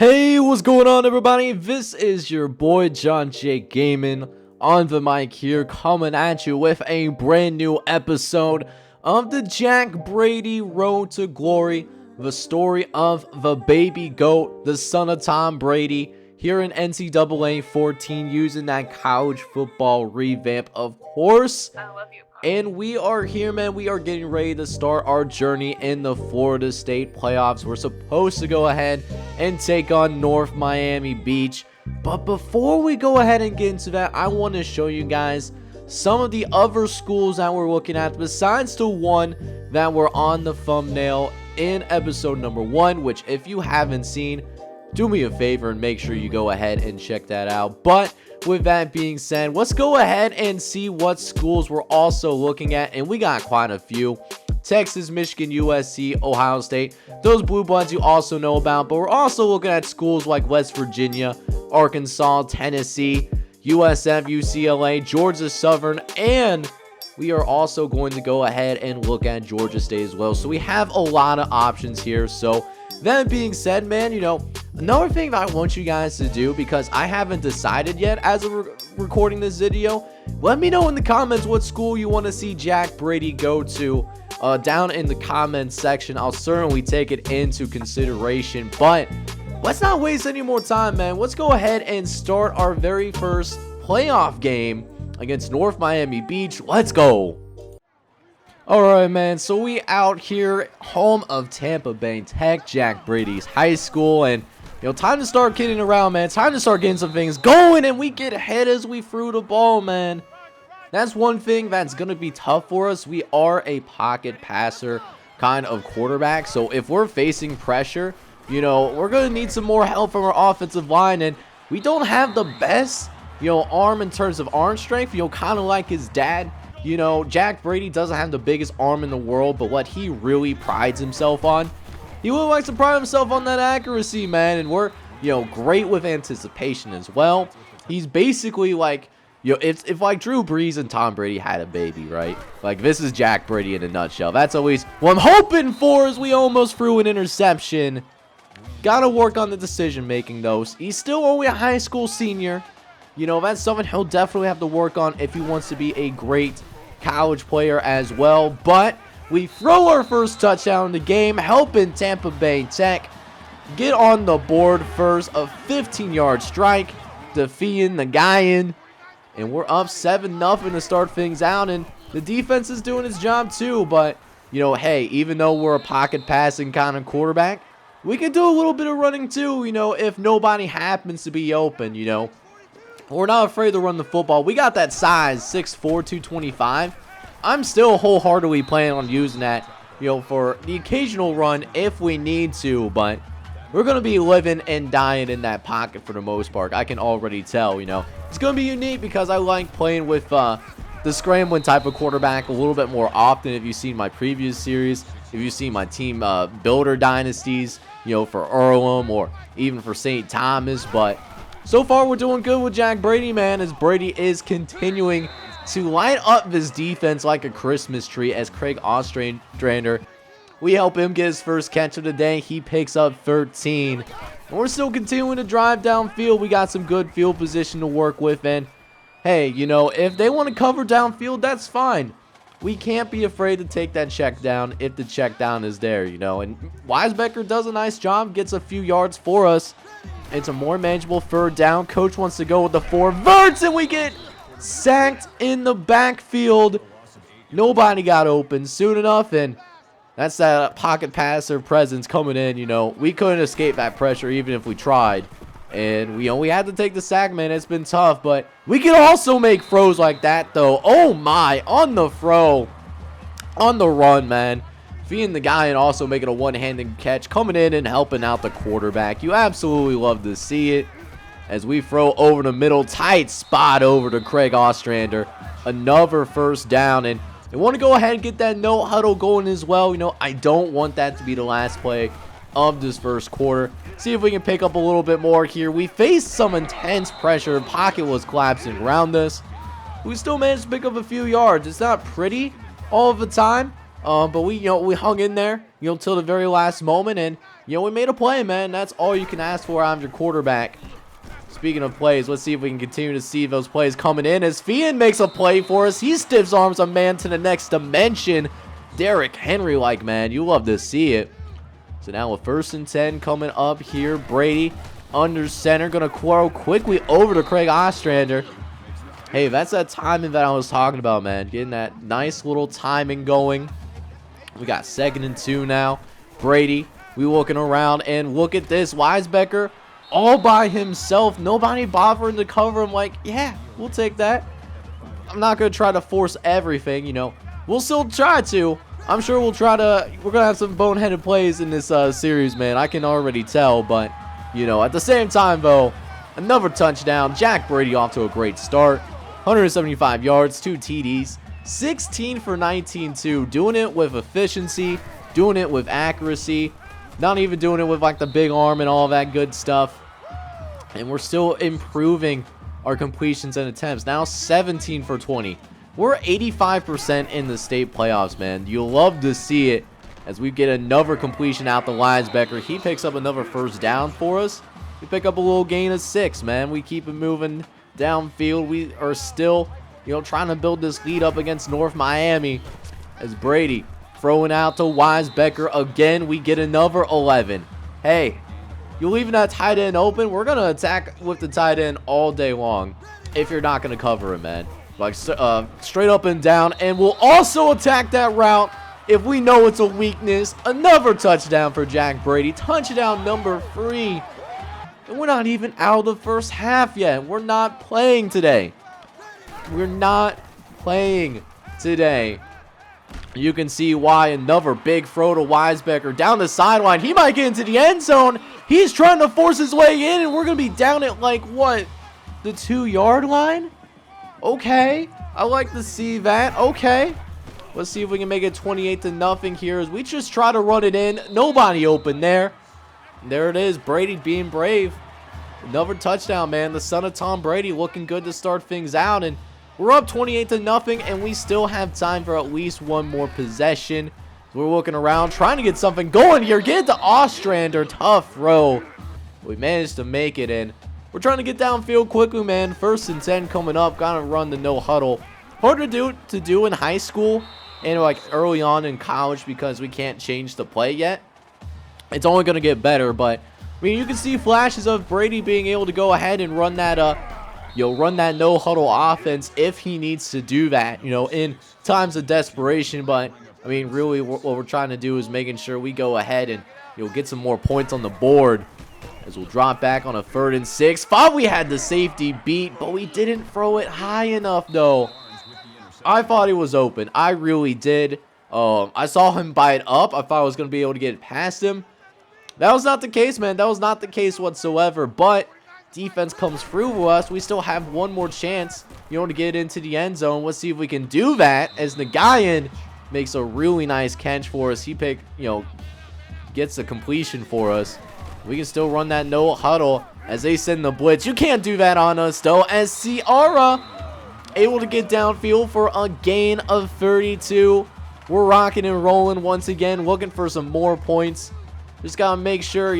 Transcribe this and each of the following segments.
Hey, what's going on, everybody? This is your boy John J Gaming on the mic here, coming at you with a brand new episode of the Jack Brady Road to Glory, the story of the baby goat, the son of Tom Brady, here in NCAA 14, using that college football revamp, of course. I love you. And we are here, man. We are getting ready to start our journey in the Florida State playoffs. We're supposed to go ahead and take on North Miami Beach. But before we go ahead and get into that, I want to show you guys some of the other schools that we're looking at, besides the one that were on the thumbnail in episode number 1, which if you haven't seen, do me a favor and make sure you go ahead and check that out. But with that being said, let's go ahead and see what schools we're also looking at, and we got quite a few. Texas, Michigan, USC, Ohio State, those Blue Bloods you also know about, but we're also looking at schools like West Virginia, Arkansas, Tennessee, USF, UCLA, Georgia Southern, and we are also going to go ahead and look at Georgia State as well. So we have a lot of options here. So that being said, man, another thing that I want you guys to do, because I haven't decided yet as of recording this video, let me know in the comments what school you want to see Jack Brady go to down in the comments section. I'll certainly take it into consideration, but let's not waste any more time, man. Let's go ahead and start our very first playoff game against North Miami Beach. Let's go. Alright, man, so we out here, home of Tampa Bay Tech, Jack Brady's high school, and time to start kidding around, man. Time to start getting some things going, and we get ahead as we threw the ball, man. That's one thing that's going to be tough for us. We are a pocket passer kind of quarterback, so if we're facing pressure, we're going to need some more help from our offensive line, and we don't have the best, arm in terms of arm strength, kind of like his dad. Jack Brady doesn't have the biggest arm in the world, but what he really prides himself on, he really likes to pride himself on that accuracy, man. And we're, great with anticipation as well. He's basically like, if like Drew Brees and Tom Brady had a baby, right? Like, this is Jack Brady in a nutshell. That's at least what I'm hoping for, as we almost threw an interception. Gotta work on the decision making, though. He's still only a high school senior. That's something he'll definitely have to work on if he wants to be a great college player as well. But we throw our first touchdown in the game, helping Tampa Bay Tech get on the board first. A 15-yard strike, defeating the Guyan, and we're up 7-0 to start things out, and the defense is doing its job too. But hey, even though we're a pocket passing kind of quarterback, we can do a little bit of running too, if nobody happens to be open. We're not afraid to run the football. We got that size, 6'4", 225. I'm still wholeheartedly planning on using that, for the occasional run if we need to. But we're going to be living and dying in that pocket for the most part. I can already tell, It's going to be unique because I like playing with the scrambling type of quarterback a little bit more often. If you've seen my previous series, if you've seen my team builder dynasties, for Earlham or even for St. Thomas. But so far, we're doing good with Jack Brady, man, as Brady is continuing to light up this defense like a Christmas tree. As Craig Ostrander, we help him get his first catch of the day. He picks up 13. And we're still continuing to drive downfield. We got some good field position to work with. And, hey, if they want to cover downfield, that's fine. We can't be afraid to take that check down if the check down is there, And Weisbecker does a nice job, gets a few yards for us. It's a more manageable third down. Coach wants to go with the 4 verts, and we get sacked in the backfield. Nobody got open soon enough, and that's that pocket passer presence coming in. We couldn't escape that pressure even if we tried, and we had to take the sack, man. It's been tough, but we can also make throws like that, though. Oh my, on the throw, on the run, man. Feeding the guy and also making a one-handed catch, coming in and helping out the quarterback. You absolutely love to see it as we throw over the middle, tight spot over to Craig Ostrander. Another first down, and they want to go ahead and get that no huddle going as well. I don't want that to be the last play of this first quarter. See if we can pick up a little bit more here. We faced some intense pressure. Pocket was collapsing around us. We still managed to pick up a few yards. It's not pretty all of the time, But we hung in there, till the very last moment, and, we made a play, man. That's all you can ask for out of your quarterback. Speaking of plays, let's see if we can continue to see those plays coming in as Fian makes a play for us. He stiffs arms a man to the next dimension. Derrick Henry-like, man. You love to see it. So now with 1st and 10 coming up here, Brady under center, going to throw quickly over to Craig Ostrander. Hey, that's that timing that I was talking about, man. Getting that nice little timing going. We got 2nd and 2 now. Brady, we looking around, and look at this. Weisbecker all by himself. Nobody bothering to cover him. Like, yeah, we'll take that. I'm not going to try to force everything, We'll still try to. I'm sure we're going to have some boneheaded plays in this series, man. I can already tell, but, at the same time, though, another touchdown. Jack Brady off to a great start. 175 yards, 2 TDs, 16 for 19 too. Doing it with efficiency, doing it with accuracy, not even doing it with like the big arm and all that good stuff. And we're still improving our completions and attempts. Now 17 for 20. We're 85% in the state playoffs, man. You'll love to see it as we get another completion out the Weisbecker. He picks up another 1st down for us. We pick up a little gain of 6, man. We keep it moving downfield. We are still, trying to build this lead up against North Miami as Brady throwing out to Weisbecker again. We get another 11. Hey, you're leaving that tight end open. We're going to attack with the tight end all day long if you're not going to cover him, man. Like, straight up and down. And we'll also attack that route if we know it's a weakness. Another touchdown for Jack Brady. Touchdown number 3. And we're not even out of the first half yet. We're not playing today. We're not playing today. You can see why. Another big throw to Weisbecker down the sideline. He might get into the end zone. He's trying to force his way in, and we're going to be down at, like, what? The 2-yard line? Okay. I like to see that. Okay. Let's see if we can make it 28-0 here as we just try to run it in. Nobody open there. There it is, Brady being brave. Another touchdown, man. The son of Tom Brady looking good to start things out. And we're up 28-0, and we still have time for at least one more possession. We're looking around, trying to get something going here. Get it to Ostrander. Tough throw. We managed to make it in. We're trying to get downfield quickly, man. 1st and 10 coming up. Gotta run the no huddle. Hard to do in high school and like early on in college because we can't change the play yet. It's only going to get better, but I mean, you can see flashes of Brady being able to go ahead and run that run that no huddle offense if he needs to do that, in times of desperation. But I mean, really what we're trying to do is making sure we go ahead and get some more points on the board as we'll drop back on a 3rd and 6. Thought we had the safety beat, but we didn't throw it high enough though. I thought he was open. I really did. I saw him bite up. I thought I was going to be able to get past him. That was not the case, man. That was not the case whatsoever. But defense comes through with us. We still have one more chance, to get into the end zone. Let's see if we can do that as Nagayan makes a really nice catch for us. He gets the completion for us. We can still run that no huddle as they send the blitz. You can't do that on us, though, as Ciara able to get downfield for a gain of 32. We're rocking and rolling once again, looking for some more points. Just got to make sure,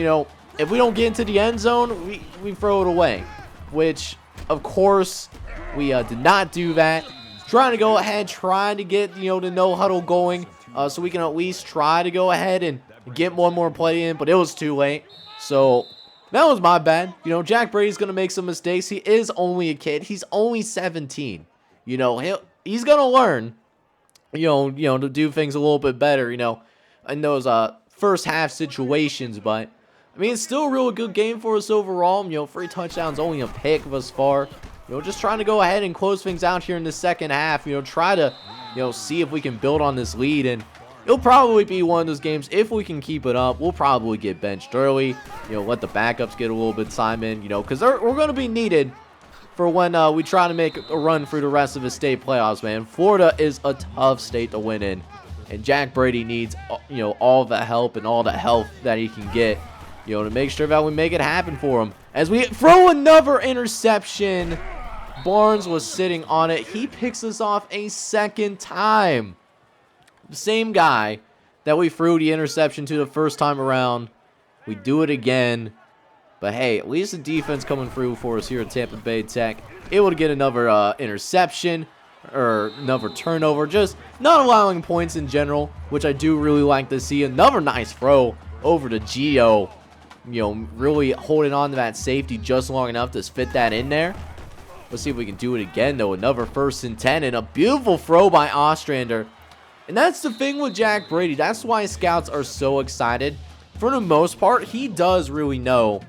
if we don't get into the end zone, we throw it away. Which, of course, we did not do that. Trying to go ahead, trying to get, the no huddle going. So we can at least try to go ahead and get one more play in. But it was too late. So that was my bad. Jack Brady's going to make some mistakes. He is only a kid. He's only 17. He's going to learn, to do things a little bit better, in those first half situations. But I mean, it's still a real good game for us overall. 3 touchdowns, only a pick thus far. Just trying to go ahead and close things out here in the second half. Try to, see if we can build on this lead. And it'll probably be one of those games, if we can keep it up, we'll probably get benched early. Let the backups get a little bit of time in, because we're going to be needed for when we try to make a run through the rest of the state playoffs, man. Florida is a tough state to win in. And Jack Brady needs, all the help and all the health that he can get, to make sure that we make it happen for him. As we throw another interception, Barnes was sitting on it. He picks us off a second time. The same guy that we threw the interception to the first time around. We do it again. But hey, at least the defense coming through for us here at Tampa Bay Tech. Able to get another interception or another turnover. Just not allowing points in general, which I do really like to see. Another nice throw over to Gio. You know, really holding on to that safety just long enough to fit that in there. Let's see if we can do it again, though. Another 1st and 10 and a beautiful throw by Ostrander. And that's the thing with Jack Brady. That's why scouts are so excited. For the most part, he does really know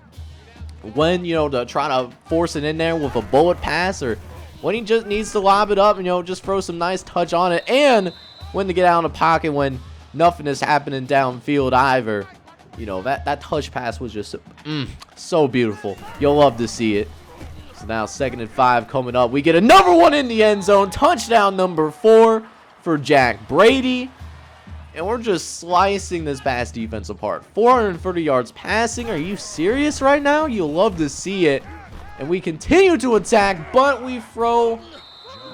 when, you know, to try to force it in there with a bullet pass, or when he just needs to lob it up and, you know, just throw some nice touch on it, and when to get out of the pocket when nothing is happening downfield either. You know, that touch pass was just so beautiful. You'll love to see it. So now 2nd and 5 coming up. We get another one in the end zone. Touchdown number 4 for Jack Brady. And we're just slicing this pass defense apart. 430 yards passing. Are you serious right now? You'll love to see it. And we continue to attack, but we throw...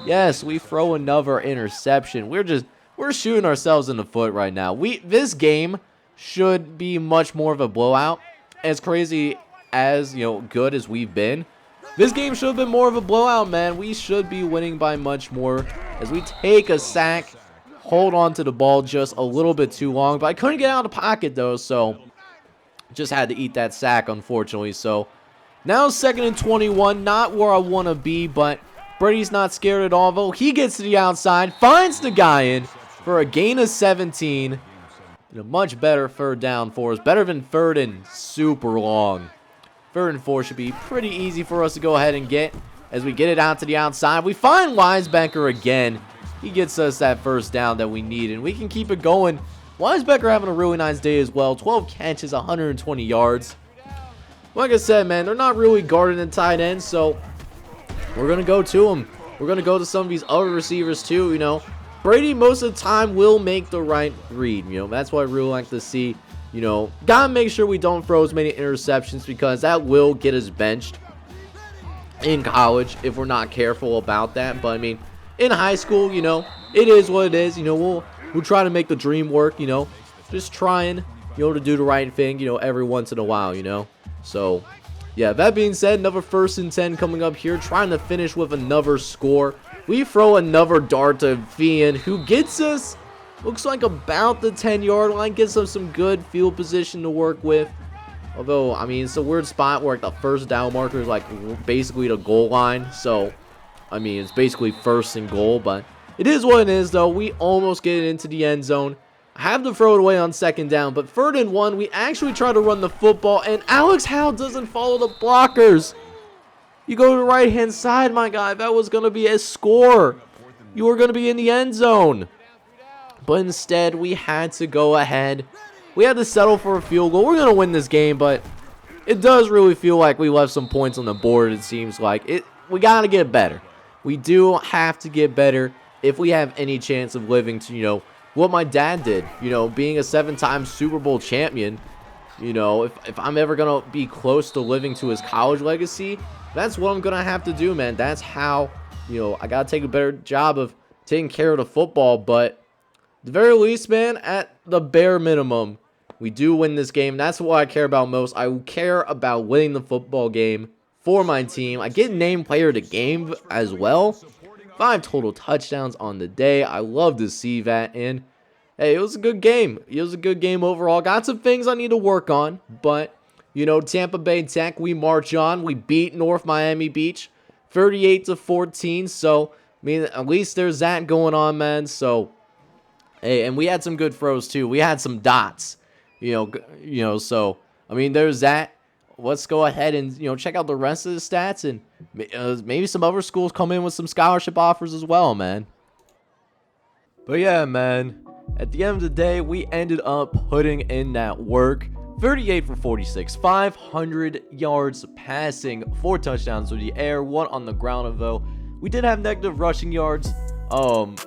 Yes, we throw another interception. We're shooting ourselves in the foot right now. This game should be much more of a blowout. As crazy as, you know, good as we've been, this game should have been more of a blowout, man. We should be winning by much more. As we take a sack, hold on to the ball just a little bit too long. But I couldn't get out of the pocket, though, so just had to eat that sack, unfortunately. So now 2nd and 21, not where I want to be, but Brady's not scared at all, though. He gets to the outside, finds the guy in for a gain of 17. And a much better 3rd down for us. Better than 3rd and super long. 3rd and 4 should be pretty easy for us to go ahead and get. As we get it out to the outside, we find Weisbecker again. He gets us that 1st down that we need, and we can keep it going. Weisbecker having a really nice day as well. 12 catches, 120 yards. Like I said, man, they're not really guarding the tight end, so we're going to go to them. We're going to go to some of these other receivers too, you know. Brady most of the time will make the right read, you know. That's what I really like to see. You know, gotta make sure we don't throw as many interceptions, because that will get us benched in college if we're not careful about that. But I mean, in high school, you know, it is what it is. You know, we'll try to make the dream work, you know. Just trying, you know, to do the right thing, you know, every once in a while, you know. So, yeah, that being said, another 1st and 10 coming up here, trying to finish with another score. We throw another dart to Fian, who gets us, looks like about the 10-yard line, gets us some good field position to work with. Although, I mean, it's a weird spot where like the 1st down marker is like basically the goal line. So, I mean, it's basically 1st and goal, but it is what it is, though. We almost get it into the end zone. I have to throw it away on 2nd down, but 3rd and 1, we actually try to run the football, and Alex Howe doesn't follow the blockers. You go to the right-hand side, my guy. That was going to be a score. You were going to be in the end zone. But instead, we had to go ahead. We had to settle for a field goal. We're going to win this game, but it does really feel like we left some points on the board, it seems like. We got to get better. We do have to get better if we have any chance of living to, you know, what my dad did. You know, being a 7-time Super Bowl champion. You know, if I'm ever going to be close to living to his college legacy, that's what I'm going to have to do, man. That's how, you know, I got to take a better job of taking care of the football. But at the very least, man, at the bare minimum, we do win this game. That's what I care about most. I care about winning the football game for my team. I get named player of the game as well. 5 total touchdowns on the day. I love to see that. And hey, it was a good game. It was a good game overall. Got some things I need to work on, but you know, Tampa Bay Tech, we march on. We beat North Miami Beach 38-14. So, I mean, at least there's that going on, man. So, hey, and we had some good throws too. We had some dots, you know, so, I mean, there's that. Let's go ahead and, you know, check out the rest of the stats, and maybe some other schools come in with some scholarship offers as well, man. But yeah, man, at the end of the day, we ended up putting in that work. 38 for 46, 500 yards passing, 4 touchdowns through the air, 1 on the ground, though. We did have negative rushing yards.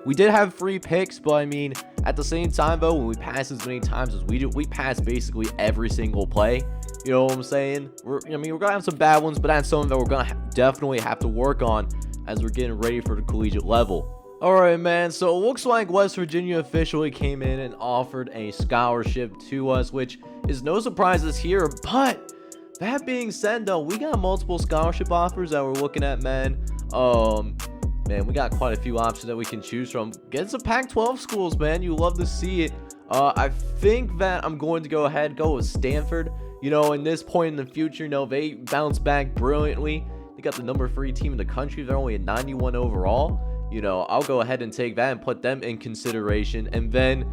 We did have 3 picks, but I mean, at the same time, though, when we pass as many times as we do, we pass basically every single play. You know what I'm saying? We're gonna have some bad ones, but that's something that we're gonna definitely have to work on as we're getting ready for the collegiate level. Alright, man, so it looks like West Virginia officially came in and offered a scholarship to us, which is no surprises here. But that being said, though, we got multiple scholarship offers that we're looking at, man. Man, we got quite a few options that we can choose from. Get some Pac-12 schools, man. You love to see it. I think that I'm going to go ahead and go with Stanford. You know, in this point in the future, you know, they bounce back brilliantly. They got the number 3 team in the country. They're only at 91 overall. You know, I'll go ahead and take that and put them in consideration. And then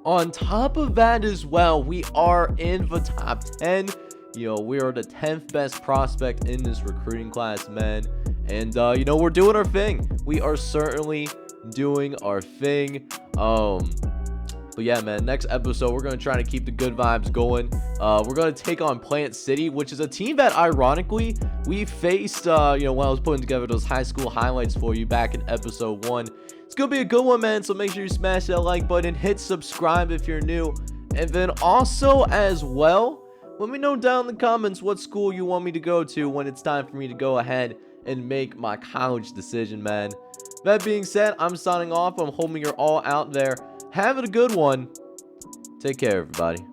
on top of that as well, we are in the top 10. You know, we are the 10th best prospect in this recruiting class, man. And, you know, we're doing our thing. We are certainly doing our thing. But yeah, man, next episode, we're going to try to keep the good vibes going. We're going to take on Plant City, which is a team that, ironically, we faced, you know, when I was putting together those high school highlights for you back in episode 1. It's going to be a good one, man, so make sure you smash that like button, hit subscribe if you're new. And then also, as well, let me know down in the comments what school you want me to go to when it's time for me to go ahead and make my college decision, man. That being said, I'm signing off. I'm hoping you're all out there having a good one. Take care, everybody.